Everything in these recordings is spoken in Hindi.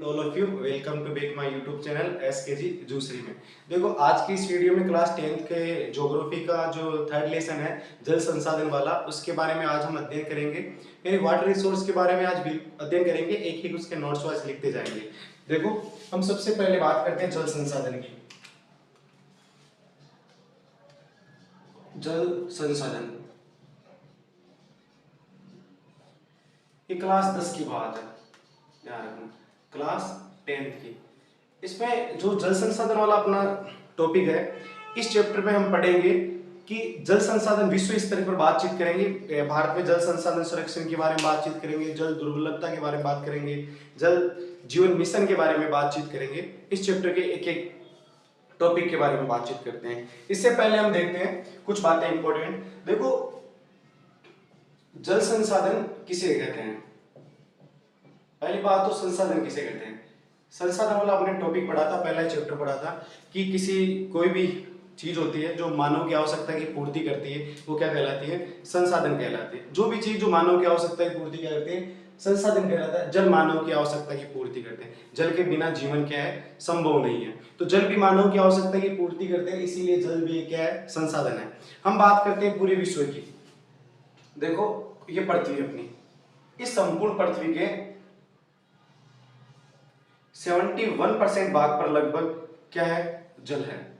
All of you, welcome to back my YouTube channel SKG juicery में। देखो, आज की इस वीडियो में क्लास 10th के ज्योग्राफी का जो थर्ड लेसन है जल संसाधन वाला, उसके बारे में आज हम अध्ययन करेंगे। यानी वाटर रिसोर्स के बारे में आज भी अध्ययन करेंगे, एक एक उसके नोट्स वाइज लिखते जाएंगे। देखो, हम सबसे पहले बात करते हैं जल संसाधन की। जल संसाधन ये क्लास 10 की बात है, ध्यान रखना, क्लास 10th की। इसमें जो जल संसाधन वाला अपना टॉपिक है, इस चैप्टर में हम पढ़ेंगे कि जल संसाधन विश्व स्तर पर बातचीत करेंगे, भारत में जल संसाधन संरक्षण के बारे में बातचीत करेंगे, जल दुर्लभता के बारे में बात करेंगे, जल जीवन मिशन के बारे में बातचीत करेंगे। इस चैप्टर के एक एक टॉपिक के बारे में बातचीत करते हैं। इससे पहले हम देखते हैं कुछ बातें इंपॉर्टेंट। देखो, जल संसाधन किसे कहते हैं? पहली बात तो संसाधन किसे कहते हैं। संसाधन वाला हमने टॉपिक पढ़ा था, पहला चैप्टर पढ़ा था कि कोई भी चीज होती है जो मानव की आवश्यकता की पूर्ति करती है, वो क्या कहलाती है? संसाधन कहलाती है। जो भी चीज जो मानव की आवश्यकता की पूर्ति करती है, संसाधन कहलाता है। जल मानव की आवश्यकता की पूर्ति करते हैं। जल के बिना जीवन क्या है? संभव नहीं है। तो जल भी मानव की आवश्यकता की पूर्ति करते हैं, इसीलिए जल भी क्या है? संसाधन है। हम बात करते हैं पूरे विश्व की। देखो, ये पृथ्वी अपनी, इस संपूर्ण पृथ्वी के 71% भाग पर लगभग क्या है? जल है,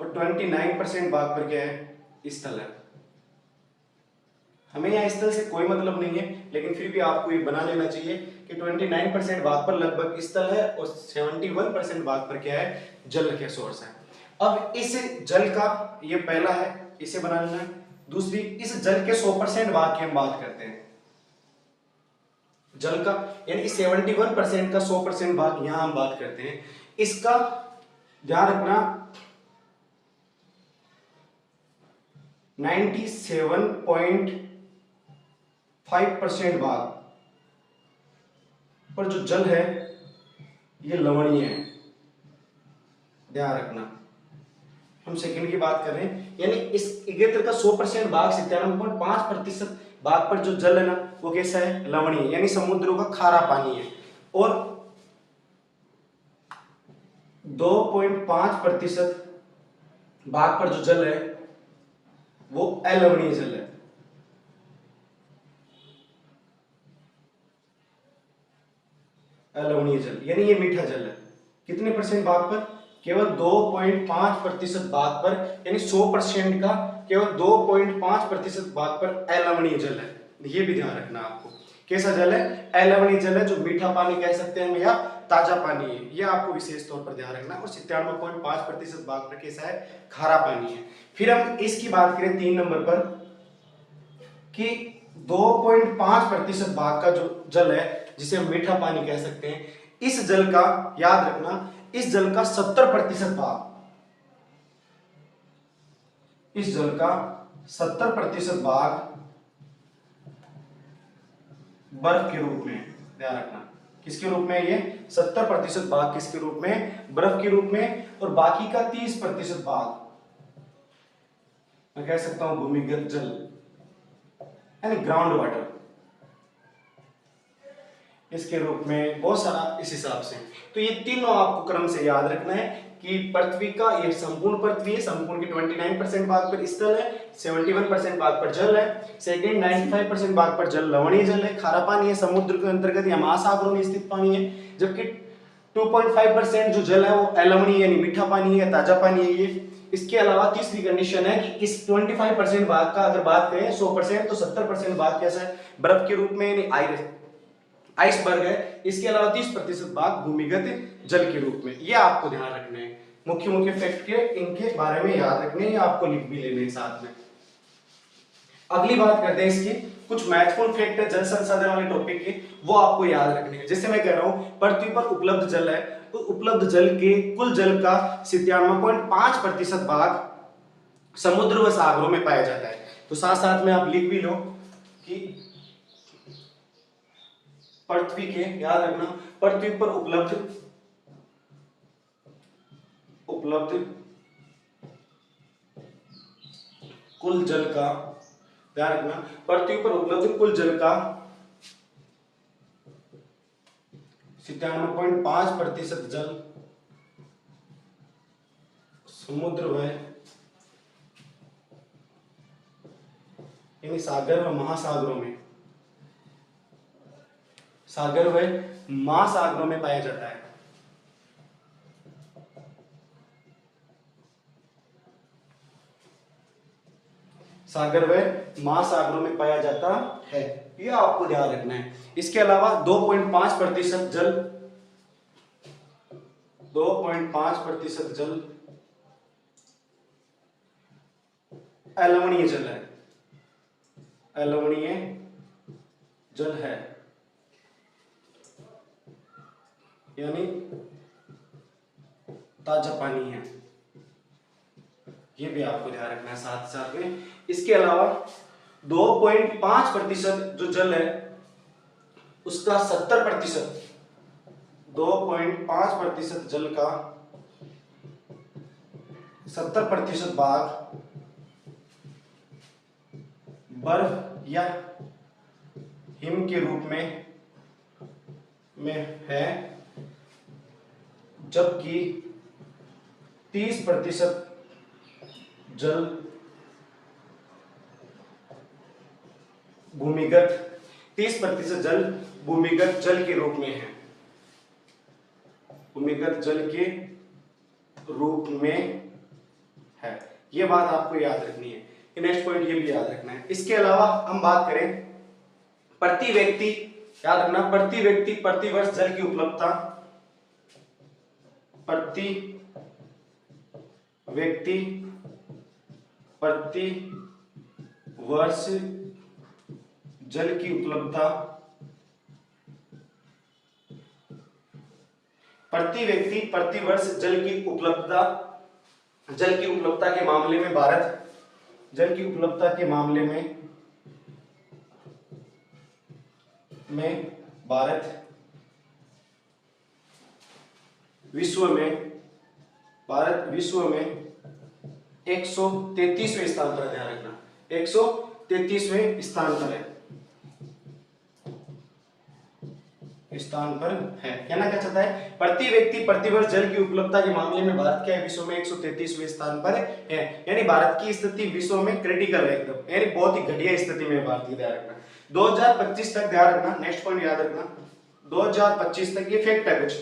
और 29% भाग पर क्या है? स्थल है। हमें यहाँ स्थल से कोई मतलब नहीं है, लेकिन फिर भी आपको ये बना लेना चाहिए कि 29% भाग पर लगभग स्थल है और 71% भाग पर क्या है? जल के सोर्स है। अब इस जल का ये पहला है, इसे बना लेना है। दूसरी, इस जल के 100% भाग की हम बात करते हैं। जल का यानी 71% का 100% भाग यहां हम बात करते हैं। इसका ध्यान रखना, 97.5% भाग पर जो जल है ये लवणीय है। ध्यान रखना, हम सेकंड की बात कर रहे हैं, यानी इस 71 का 100% भाग 97.5% भाग पर जो जल है ना, वो कैसा है? लवणीय, यानी समुद्रों का खारा पानी है। और 2.5% भाग पर जो जल है वो अलवणीय जल है। अलवणीय जल यानी ये मीठा जल है। कितने परसेंट भाग पर? केवल 2.5% भाग पर, यानी 100% का केवल 2.5% भाग पर अलवणीय जल है। ये भी ध्यान रखना आपको। कैसा जल है? अलवणीय जल है, जो मीठा पानी कह सकते हैं या ताजा पानी है, ये आपको विशेष तौर पर ध्यान रखना। और 97.5% भाग पर कैसा है? खारा पानी है। फिर हम इसकी बात करें 3 नंबर पर कि 2.5% भाग का जो जल है, जिसे हम मीठा पानी कह सकते हैं, इस जल का याद रखना, इस जल का 70% भाग, इस जल का 70% भाग बर्फ के रूप में। ध्यान रखना, किसके रूप में? ये 70% भाग किसके रूप में? बर्फ के रूप में। और बाकी का 30% भाग मैं कह सकता हूं भूमिगत जल, यानी ग्राउंड वाटर, इसके रूप में। बहुत सारा इस हिसाब से। तो ये तीनों आपको क्रम से याद रखना है कि पृथ्वी का ये संपूर्ण पृथ्वी है, संपूर्ण के 29% भाग पर स्थल है, 71% भाग पर जल है, सेकंड 95% भाग पर जल लवणीय जल है, खारा पानी है, समुद्र के अंतर्गत या महासागरों में स्थित पानी है। जबकि 2.5% जो जल है वो अलवणीय यानी मीठा पानी है, ताजा पानी है ये। इसके अलावा तीसरी कंडीशन है कि इस 25% भाग का अगर बात करें 100%, तो 70% भाग कैसा है? बर्फ के रूप में, यानी आइसबर्ग है। इसके अलावा 30% भाग भूमिगत जल के रूप में। ये आपको ध्यान रखने हैं, मुख्य मुख्य फैक्ट के इनके बारे में याद रखने हैं, आपको लिख भी लेने हैं साथ में। अगली बात करते हैं इसकी, कुछ महत्वपूर्ण फैक्ट है जल संसाधन वाले टॉपिक के, वो आपको याद रखने हैं। जैसे मैं कह रहा हूं, पृथ्वी पर उपलब्ध जल है, तो उपलब्ध जल के कुल जल का 97.5% भाग समुद्र व सागरों में पाया जाता है। तो साथ साथ में आप लिख भी लो कि पृथ्वी के, याद रखना, पृथ्वी पर उपलब्ध कुल जल का, ध्यान रखना, पृथ्वी पर उपलब्ध कुल जल का 97.5% जल समुद्र व यानी सागर व महासागरों में, सागर व महासागरों में पाया जाता है। सागर व महासागरों में पाया जाता है, यह आपको ध्यान रखना है। इसके अलावा 2.5% जल, 2.5% जल अलवणीय जल है, अलवणीय जल है, यानी ताजा पानी है, ये भी आपको ध्यान रखना है साथ साथ में। इसके अलावा 2.5% जो जल है उसका 70%, 2.5% जल का 70% भाग बर्फ या हिम के रूप में है, जबकि 30% जल भूमिगत, 30% जल भूमिगत जल के रूप में है, भूमिगत जल के रूप में है। यह बात आपको याद रखनी है। नेक्स्ट पॉइंट ये भी याद रखना है। इसके अलावा हम बात करें प्रति व्यक्ति, याद रखना प्रति व्यक्ति प्रति वर्ष जल की उपलब्धता, प्रति व्यक्ति प्रति वर्ष जल की उपलब्धता, प्रति व्यक्ति प्रति वर्ष जल की उपलब्धता, जल की उपलब्धता के मामले में भारत, जल की उपलब्धता के मामले में भारत विश्व में, भारत विश्व में 133वें स्थान पर, ध्यान रखना 133वें स्थान पर है, स्थान पर है। कहना क्या चाहता है, प्रति व्यक्ति प्रति वर्ष जल की उपलब्धता के मामले में भारत क्या है, विश्व में 133वें स्थान पर है। यानी भारत की स्थिति विश्व में क्रिटिकल है एकदम, यानी बहुत ही घटिया स्थिति में भारत की, ध्यान रखना। 2025 तक, ध्यान रखना, नेक्स्ट पॉइंट याद रखना, 2025 तक ये फैक्ट है कुछ,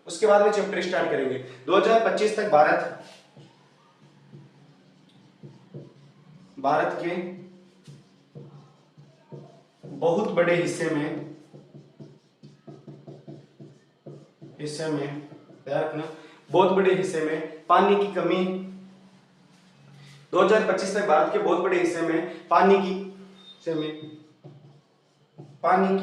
उसके बाद में चैप्टर स्टार्ट करेंगे। 2025 तक भारत के बहुत बड़े हिस्से में ध्यान रखना, बहुत बड़े हिस्से में पानी की कमी, 2025 तक भारत के बहुत बड़े हिस्से में पानी की कमी, पानी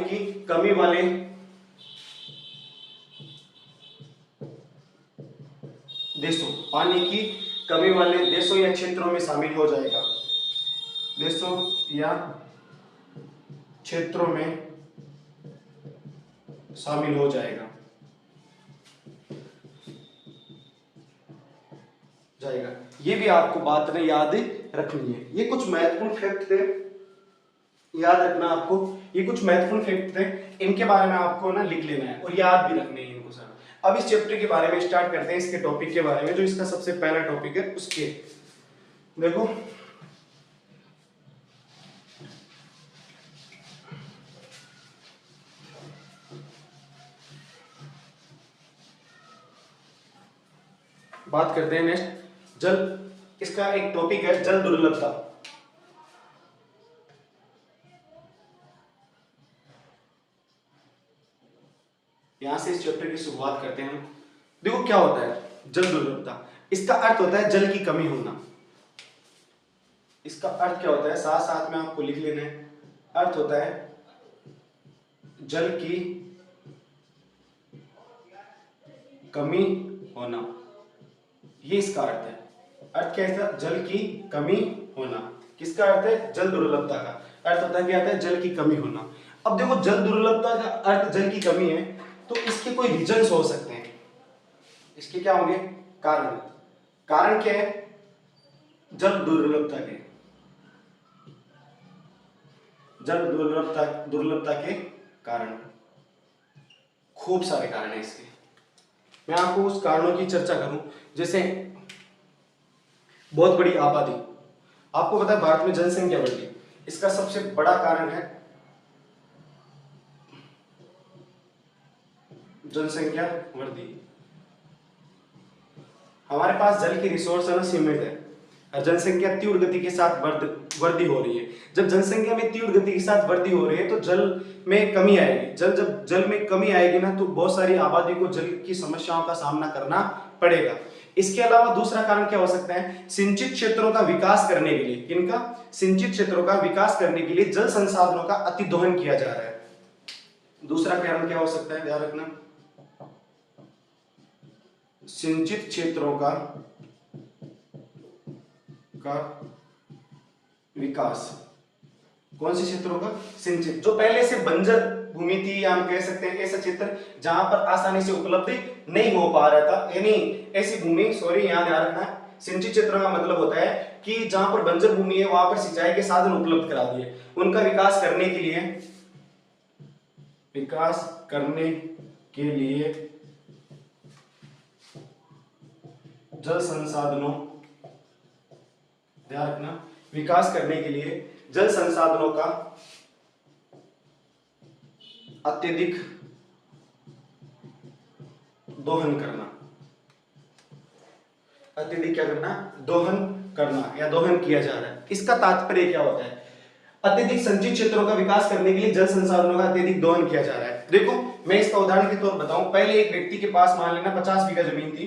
की कमी वाले देशों, पानी की कमी वाले देशों या क्षेत्रों में शामिल हो जाएगा, देशों या क्षेत्रों में शामिल हो जाएगा। ये भी आपको बात ने याद रखनी है। ये कुछ महत्वपूर्ण फैक्ट थे, याद रखना आपको, ये कुछ महत्वपूर्ण फैक्ट थे, इनके बारे में आपको ना लिख लेना है और याद भी रखने हैं इनको सर। अब इस चैप्टर के बारे में स्टार्ट करते हैं, इसके टॉपिक के बारे में, जो इसका सबसे पहला टॉपिक है उसके देखो। बात करते हैं नेक्स्ट जल, इसका एक टॉपिक है जल दुर्लभता। यहां से इस चैप्टर की शुरुआत करते हैं। देखो क्या होता है जल दुर्लभता, इसका अर्थ होता है जल की कमी होना। इसका अर्थ क्या होता है, साथ साथ में आपको लिख लेना है। अर्थ होता है जल की कमी होना, ये इसका अर्थ है। अर्थ क्या है, जल की कमी होना। किसका अर्थ है, जल दुर्लभता का अर्थ होता है क्या, आता है जल की कमी होना। अब देखो जल दुर्लभता का अर्थ जल की कमी है, तो इसके कोई रीजंस हो सकते हैं। इसके क्या होंगे कारण, कारण क्या है जल दुर्लभता के, जल दुर्लभता के कारण। खूब सारे कारण हैं इसके, मैं आपको उस कारणों की चर्चा करूं। जैसे बहुत बड़ी आबादी, आपको पता है भारत में जनसंख्या बढ़ी, इसका सबसे बड़ा कारण है जनसंख्या वृद्धि। हमारे पास जल की रिसोर्स है ना, सीमित है, और जनसंख्या तीव्र गति के साथ वृद्धि हो रही है। जब जनसंख्या में तीव्र गति के साथ वृद्धि हो रही है तो जल में कमी आएगी। जब जल में कमी आएगी ना, तो बहुत सारी आबादी को जल की समस्याओं का सामना करना पड़ेगा। इसके अलावा दूसरा कारण क्या हो सकता है, सिंचित क्षेत्रों का विकास करने के लिए, किनका, सिंचित क्षेत्रों का विकास करने के लिए जल संसाधनों का अतिदोहन किया जा रहा है। दूसरा कारण क्या हो सकता है, ध्यान रखना, सिंचित क्षेत्रों का विकास। कौन से क्षेत्रों का, सिंचित, जो पहले से बंजर भूमि थी, या हम कह सकते हैं ऐसा क्षेत्र जहां पर आसानी से उपलब्ध नहीं हो पा रहा था, यानी ऐसी भूमि, सॉरी यहां ध्यान रखना, सिंचित क्षेत्रों का मतलब होता है कि जहां पर बंजर भूमि है वहां पर सिंचाई के साधन उपलब्ध करा दिए। उनका विकास करने के लिए जल संसाधनों, ध्यान रखना, विकास करने के लिए जल संसाधनों का अत्यधिक दोहन करना, अत्यधिक क्या करना, दोहन करना या दोहन किया जा रहा है। इसका तात्पर्य क्या होता है, अत्यधिक संचित क्षेत्रों का विकास करने के लिए जल संसाधनों का अत्यधिक दोहन किया जा रहा है। देखो मैं इसका उदाहरण के तौर पर बताऊं, पहले एक व्यक्ति के पास मान लेना 50 बीघा जमीन थी,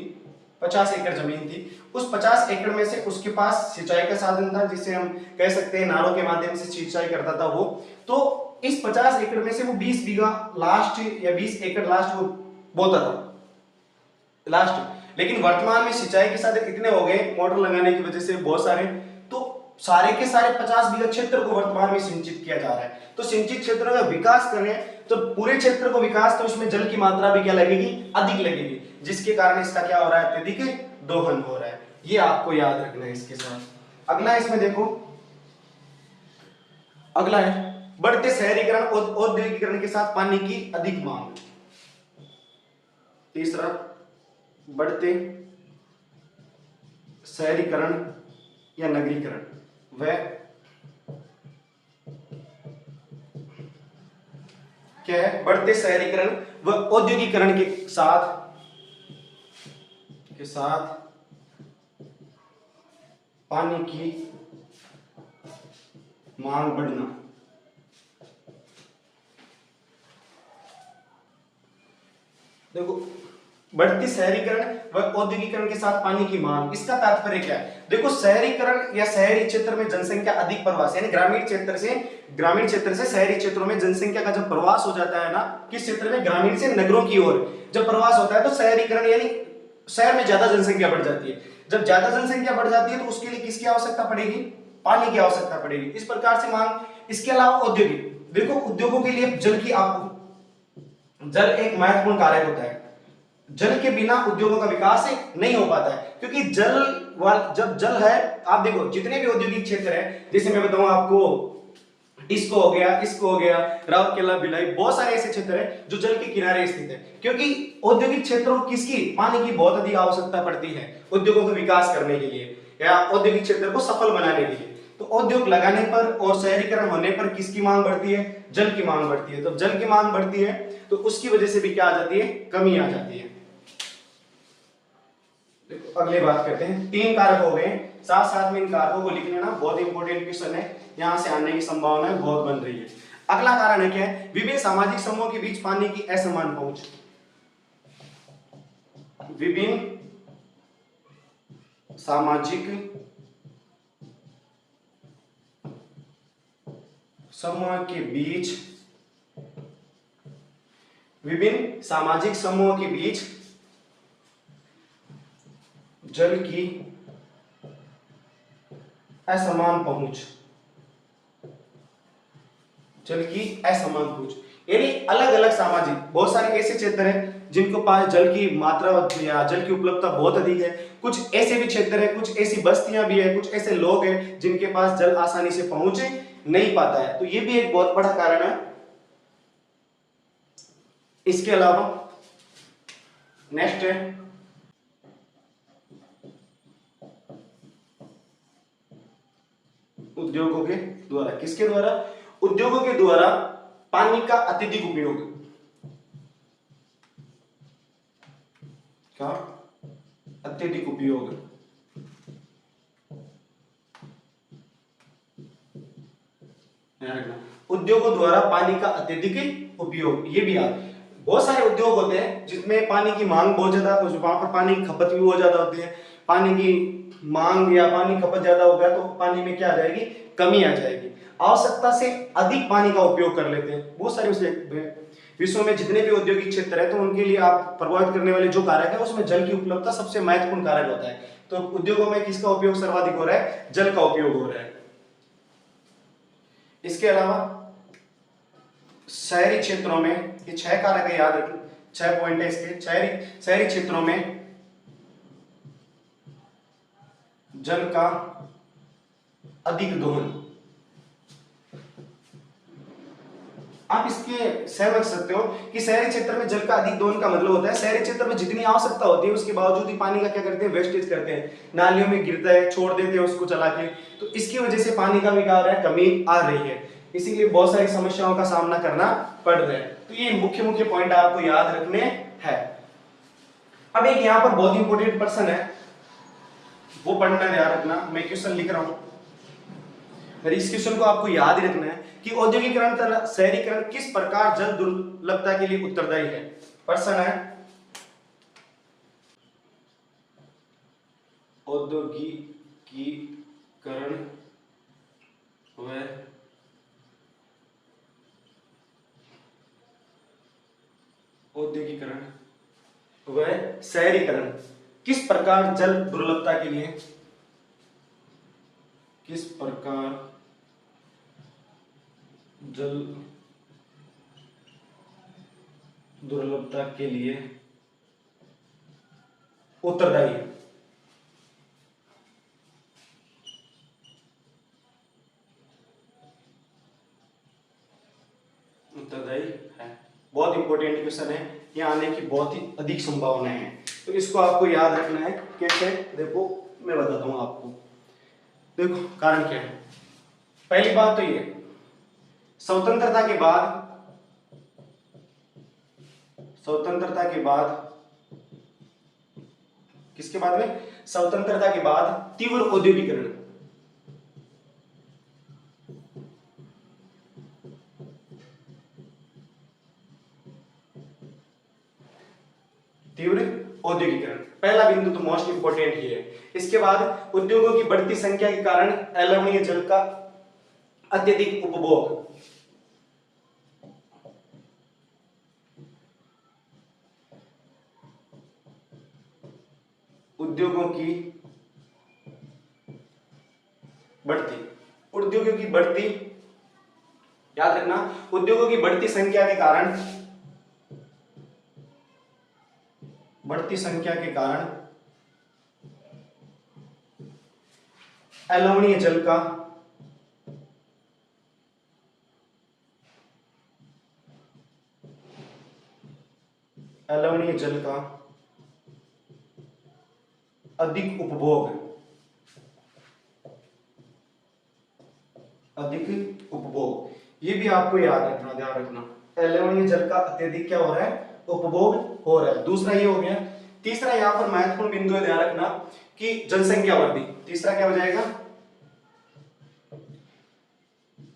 50 एकड़ जमीन थी। उस 50 एकड़ में से उसके पास सिंचाई का साधन था, जिसे हम कह सकते हैं नालों के माध्यम से सिंचाई करता था वो। तो इस 50 एकड़ में से वो 20 बीघा लास्ट या 20 एकड़ लास्ट वो बोता था लास्ट। लेकिन वर्तमान में सिंचाई के साधन इतने हो गए मोटर लगाने की वजह से बहुत सारे, तो सारे के सारे 50 बीघा क्षेत्र को वर्तमान में सिंचित किया जा रहा है। तो सिंचित क्षेत्रों का विकास करें तो पूरे क्षेत्र को विकास, तो उसमें जल की मात्रा भी क्या लगेगी, अधिक लगेगी, जिसके कारण इसका क्या हो रहा है, अत्यधिक दोहन हो रहा है। ये आपको याद रखना है। इसके साथ अगला इसमें देखो, अगला है बढ़ते शहरीकरण और औद्योगिकरण के साथ पानी की अधिक मांग। तीसरा, बढ़ते शहरीकरण या नगरीकरण व क्या है, बढ़ते शहरीकरण व औद्योगिकरण के साथ पानी की मांग बढ़ना। देखो बढ़ती शहरीकरण व औद्योगिकरण के साथ पानी की मांग, इसका तात्पर्य क्या है, देखो शहरीकरण या शहरी क्षेत्र में जनसंख्या अधिक प्रवास, यानी ग्रामीण क्षेत्र से शहरी क्षेत्रों में जनसंख्या का जब प्रवास हो जाता है ना, किस क्षेत्र में, ग्रामीण से नगरों की ओर जब प्रवास होता है तो शहरीकरण यानी शहर में ज्यादा जनसंख्या बढ़ जाती है। जब ज्यादा जनसंख्या बढ़ जाती है तो उसके लिए किसकी आवश्यकता पड़ेगी, पानी की आवश्यकता पड़ेगी। इस प्रकार से मांग। इसके अलावा औद्योगिक, देखो उद्योगों के लिए जल एक महत्वपूर्ण कारक होता है। जल के बिना उद्योगों का विकास नहीं हो पाता है, क्योंकि जब जल है, आप देखो जितने भी औद्योगिक क्षेत्र है, जैसे मैं बताऊं आपको इसको हो गया राउरकेला, भिलाई, बहुत सारे ऐसे क्षेत्र है जो जल के किनारे स्थित है, क्योंकि औद्योगिक क्षेत्रों किसकी, पानी की बहुत अधिक आवश्यकता पड़ती है उद्योगों का विकास करने के लिए या औद्योगिक क्षेत्र को सफल बनाने के लिए। तो उद्योग लगाने पर और शहरीकरण होने पर किसकी मांग बढ़ती है, जल की मांग बढ़ती है। तो जल की मांग बढ़ती है तो उसकी वजह से भी क्या आ जाती है, कमी आ जाती है। देखो अगली बात करते हैं, 3 कारक हो गए, साथ साथ में इन कारकों को लिख लेना, बहुत इंपॉर्टेंट क्वेश्चन है, यहां से आने की संभावना बहुत बन रही है। अगला कारण है क्या है, विभिन्न सामाजिक समूहों के बीच पानी की असमान पहुंच। विभिन्न सामाजिक समूह के बीच, विभिन्न सामाजिक समूहों के बीच जल की असमान पहुंच, यानी अलग अलग सामाजिक, बहुत सारे ऐसे क्षेत्र हैं जिनको पास जल की मात्रा या जल की उपलब्धता बहुत अधिक है, कुछ ऐसे भी क्षेत्र है, कुछ ऐसी बस्तियां भी है, कुछ ऐसे लोग हैं जिनके पास जल आसानी से पहुंच नहीं पाता है, तो ये भी एक बहुत बड़ा कारण है। इसके अलावा नेक्स्ट है उद्योगों के द्वारा, किसके द्वारा, उद्योगों के द्वारा पानी का अत्यधिक उपयोग, क्या, अत्यधिक उपयोग, उद्योगों द्वारा पानी का अत्यधिक उपयोग। ये भी आप, बहुत सारे उद्योग होते हैं जिसमें पानी की मांग बहुत ज्यादा, वहां पर पानी की खपत भी बहुत ज्यादा होती है। पानी की मांग या पानी खपत ज्यादा हो गया तो पानी में क्या आ जाएगी, कमी आ जाएगी। आवश्यकता से अधिक पानी का उपयोग कर लेते हैं बहुत सारे विश्व में जितने भी औद्योगिक क्षेत्र है, तो उनके लिए आप प्रभावित करने वाले जो कारक है उसमें जल की उपलब्धता सबसे महत्वपूर्ण कारक होता है। तो उद्योगों में किसका उपयोग सर्वाधिक हो रहा है, जल का उपयोग हो रहा है। इसके अलावा शहरी क्षेत्रों में, ये 6 कारक है, याद रखिए 6 पॉइंट है इसके। शहरी क्षेत्रों में जल का अधिक दोहन, आप इसके सहमत सकते हो कि शहरी क्षेत्र में जल का अधिक दोहन का मतलब होता है शहरी क्षेत्र में जितनी आवश्यकता होती है उसके बावजूद ही पानी का क्या करते हैं, वेस्टेज करते हैं, नालियों में गिरता है, छोड़ देते हैं उसको चला के, तो इसकी वजह से पानी का भी क्या हो रहा है, कमी आ रही है। इसीलिए बहुत सारी समस्याओं का सामना करना पड़ रहा है। तो ये मुख्य मुख्य पॉइंट आपको याद रखने हैं। अब एक यहाँ पर बहुत इंपॉर्टेंट पर्सन है, वो पढ़ना ध्यान रखना, मैं क्वेश्चन लिख रहा हूं, इस क्वेश्चन को आपको याद ही रखना है कि औद्योगिकरण तथा शहरीकरण किस प्रकार जल दुर्लभता के लिए उत्तरदायी है। प्रश्न है औद्योगिकीकरण व शहरीकरण किस प्रकार जल दुर्लभता के लिए, किस प्रकार जल दुर्लभता के लिए उत्तरदायी है। उत्तरदायी है, बहुत इंपॉर्टेंट क्वेश्चन है, यहाँ आने की बहुत ही अधिक संभावनाएं हैं, तो इसको आपको याद रखना है। कैसे, देखो मैं बताता हूं आपको। देखो कारण क्या है, पहली बात तो ये स्वतंत्रता के बाद किसके बाद में, स्वतंत्रता के बाद तीव्र औद्योगिकरण, तीव्र औद्योगिकरण, पहला बिंदु तो मोस्ट इंपोर्टेंट ही है। इसके बाद उद्योगों की बढ़ती संख्या के कारण अलवणीय जल का अत्यधिक उपभोग, उद्योगों की बढ़ती, याद रखना, उद्योगों की बढ़ती संख्या के कारण अलवणीय जल का अधिक उपभोग, ये भी आपको याद रखना, ध्यान रखना, अलवणीय जल का अत्यधिक क्या हो रहा है, उपभोग हो रहा है। दूसरा ये हो गया। तीसरा यहाँ पर महत्वपूर्ण बिंदु है, ध्यान रखना कि जनसंख्या वृद्धि, तीसरा क्या हो जाएगा,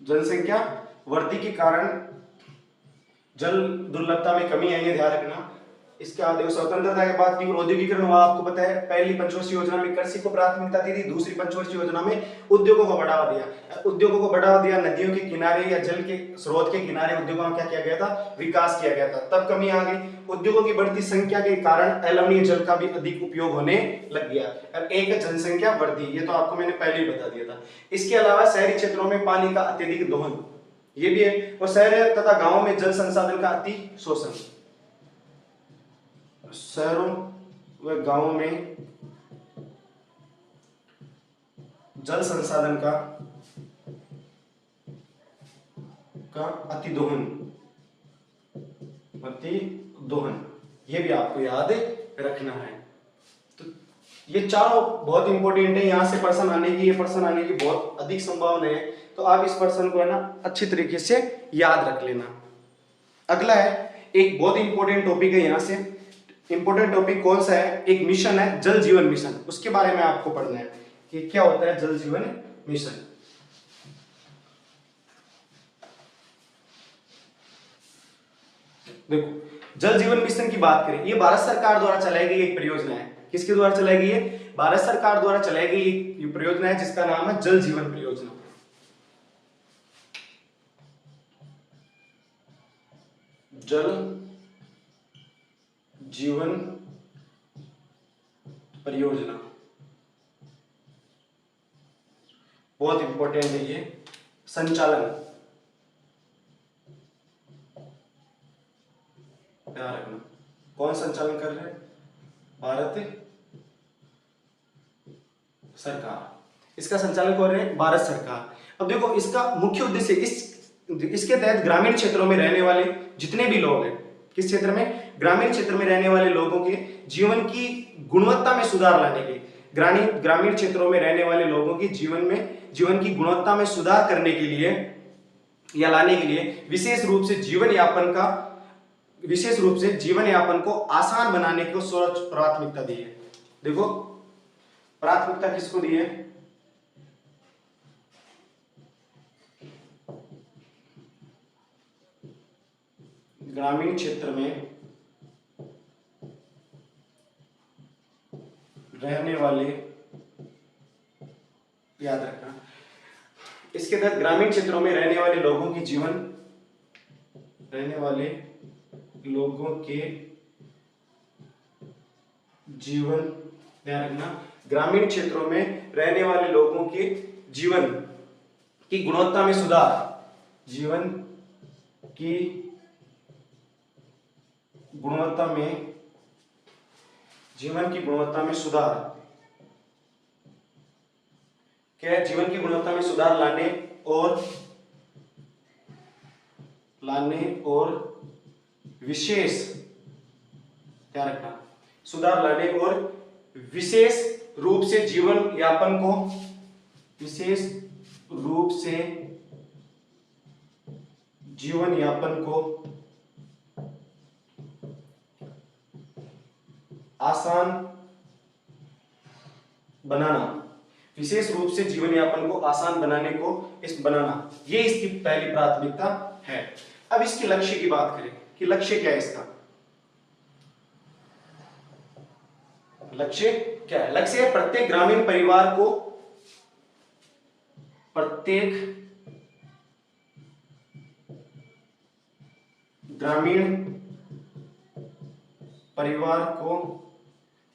जनसंख्या वृद्धि के कारण जल दुर्लभता में कमी आई है, ध्यान रखना। इसके बाद स्वतंत्रता के बाद तीव्र औद्योगिकरण हुआ, आपको पता है पहली पंचवर्षीय योजना में कृषि को प्राथमिकता दी थी, दूसरी पंचवर्षीय योजना में उद्योगों को बढ़ावा दिया, नदियों के किनारे या जल के स्रोत के किनारे उद्योगों का क्या किया गया था, विकास किया गया था, तब कमी आ गई। उद्योगों की बढ़ती संख्या के कारण अलवणीय जल का भी अधिक उपयोग होने लग गया। अब एक जनसंख्या वृद्धि, ये तो आपको मैंने पहले ही बता दिया था। इसके अलावा शहरी क्षेत्रों में पानी का अत्यधिक दोहन, ये भी है, और शहर तथा गांवों में जल संसाधन का अति शोषण, शहरों व गांवों में जल संसाधन का का अतिदोहन, अतिदोहन, ये भी आपको याद रखना है। तो ये चारों बहुत इंपॉर्टेंट है, यहाँ से पर्सन आने की, ये पर्सन आने की बहुत अधिक संभावना है, तो आप इस पर्सन को है ना अच्छी तरीके से याद रख लेना। अगला है एक बहुत इंपॉर्टेंट टॉपिक है, यहाँ से इंपॉर्टेंट टॉपिक कौन सा है, एक मिशन है जल जीवन मिशन, उसके बारे में आपको पढ़ना है कि क्या होता है जल जीवन मिशन। देखो जल जीवन मिशन की बात करें, ये भारत सरकार द्वारा चलाई गई एक परियोजना है। किसके द्वारा चलाई गई है? भारत सरकार द्वारा चलाई गई ये परियोजना है जिसका नाम है जल जीवन परियोजना। जल जीवन परियोजना बहुत इंपॉर्टेंट है ये। संचालन ध्यान रखना, कौन संचालन कर रहे हैं? भारत सरकार, इसका संचालन कर रहे हैं भारत सरकार। अब देखो इसका मुख्य उद्देश्य इसके तहत ग्रामीण क्षेत्रों में रहने वाले जितने भी लोग हैं, किस क्षेत्र में? ग्रामीण क्षेत्र में रहने वाले लोगों के जीवन की गुणवत्ता में सुधार लाने के, ग्रामीण क्षेत्रों में रहने वाले लोगों की जीवन की गुणवत्ता में सुधार करने के लिए या लाने के लिए विशेष रूप से जीवन यापन को आसान बनाने को सर्वोच्च प्राथमिकता दी है। देखो प्राथमिकता किसको दी है? ग्रामीण क्षेत्र में रहने वाले, याद रखना, इसके तहत ग्रामीण क्षेत्रों में रहने वाले लोगों के जीवन ध्यान रखना, ग्रामीण क्षेत्रों में रहने वाले लोगों के जीवन की गुणवत्ता में सुधार, जीवन की गुणवत्ता में सुधार, क्या है? जीवन की गुणवत्ता में सुधार लाने और विशेष, क्या रखना, सुधार लाने और विशेष रूप से जीवन यापन को आसान बनाना, विशेष रूप से जीवन यापन को आसान बनाने को बनाना, ये इसकी पहली प्राथमिकता है। अब इसके लक्ष्य की बात करें कि लक्ष्य क्या है इसका? लक्ष्य क्या है? लक्ष्य है प्रत्येक ग्रामीण परिवार को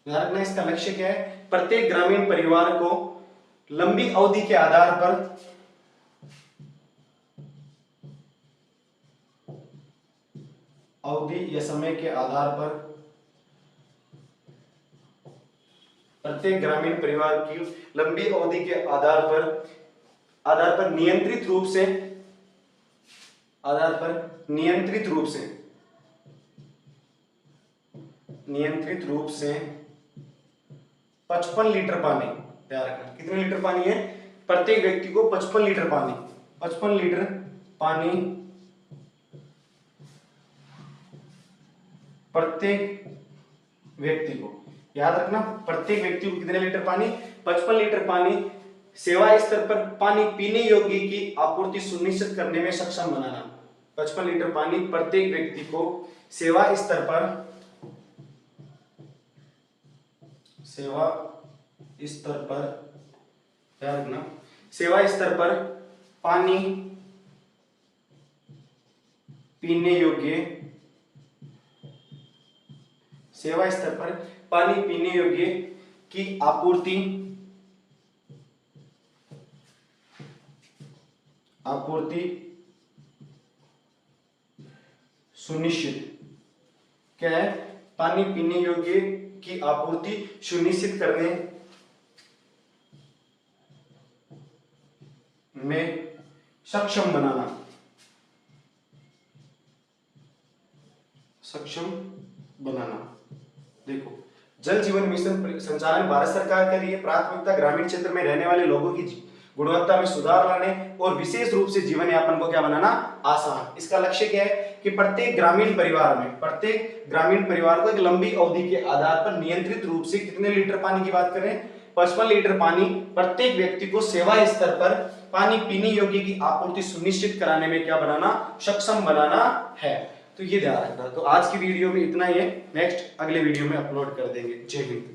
ध्यान रखना, इसका लक्ष्य क्या है? प्रत्येक ग्रामीण परिवार को लंबी अवधि के आधार पर समय के आधार पर प्रत्येक ग्रामीण परिवार की लंबी अवधि के आधार पर नियंत्रित रूप से 55 लीटर पानी, ध्यान रखना कितने लीटर पानी है? प्रत्येक व्यक्ति को 55 लीटर पानी प्रत्येक व्यक्ति को, याद रखना, प्रत्येक व्यक्ति को कितने लीटर पानी? 55 लीटर पानी सेवा स्तर पर पानी पीने योग्य की आपूर्ति सुनिश्चित करने में सक्षम बनाना। 55 लीटर पानी प्रत्येक व्यक्ति को सेवा स्तर पर ध्यान रखना, सेवा स्तर पर पानी पीने योग्य की आपूर्ति सुनिश्चित, क्या है? पानी पीने योग्य की आपूर्ति सुनिश्चित करने में सक्षम बनाना। सक्षम बनाना। देखो, जल जीवन मिशन संचालन भारत सरकार के लिए प्राथमिकता ग्रामीण क्षेत्र में रहने वाले लोगों की गुणवत्ता में सुधार लाने और विशेष रूप से जीवन यापन को क्या बनाना, आसान। इसका लक्ष्य क्या है कि प्रत्येक ग्रामीण परिवार को एक लंबी अवधि के आधार पर नियंत्रित रूप से कितने लीटर पानी की बात करें, 55 लीटर पानी प्रत्येक व्यक्ति को सेवा स्तर पर पानी पीने योग्य की आपूर्ति सुनिश्चित कराने में क्या बनाना, सक्षम बनाना है। तो ये ध्यान रखना। तो आज की वीडियो में इतना ही है, नेक्स्ट अगले वीडियो में अपलोड कर देंगे। जय हिंद।